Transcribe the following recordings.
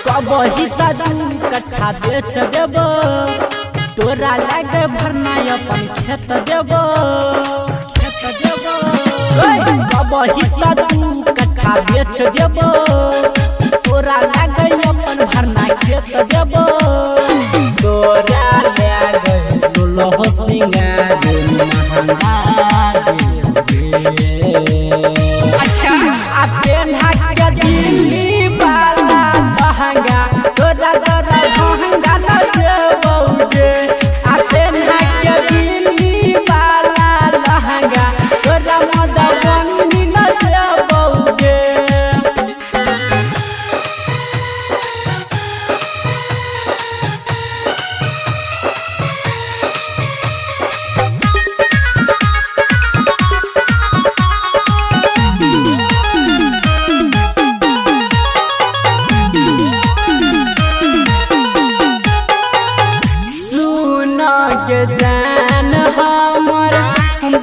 कबही तू कट्ठा बेच देबो तोरा लागे भरना अपन खेत देबो कबही तू कट्ठा बेच देबो तोरा लागे अपन भरना खेत देबो तोरा लागे 16 सिंगार महंगा अच्छा आ पेन्हा के दिल्ली वाला लहंगा तोरा महंगा न देबोगे आ पेन्हा के दिल्ली वाला लहंगा तोरा मदबनी न देबोगे के जान हमर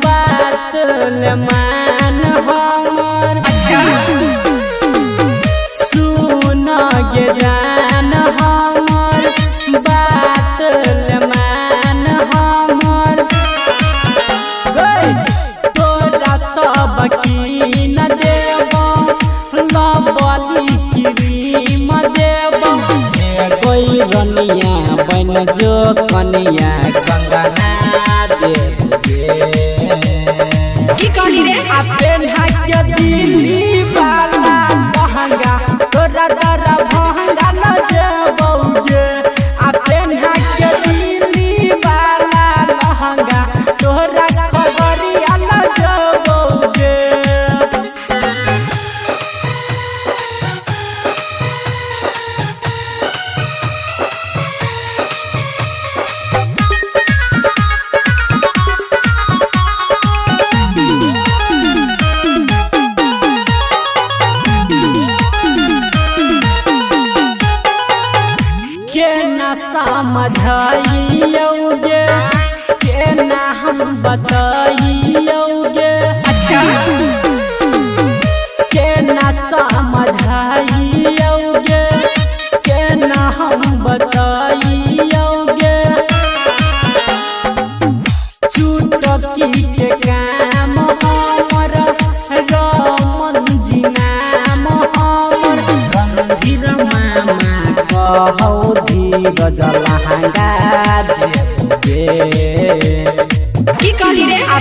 बात ले मान हमर अच्छा सुन के जान हमर बात ले मान हमर गई तोरा सब की न देबो लबली क्रीम देबो कोई रनिया बन जो कनिया कंगना देबे की कहली रे आ पेन्हा के दिल्ली वाला लहंगा तोरा महंगा न देबोगे आ पेन्हा के दिल्ली वाला लहंगा तोरा खबरिया न देबोगे के ना समझाइयोगे के ना हम बताइयोगे अच्छा के ना समझाइयोगे के ना हम बताइयोगे चुटकी के काम हमर रमन जी नाम हमर रणधीर मामा कहौ धीरज लहंगा देबे की कहली रे आ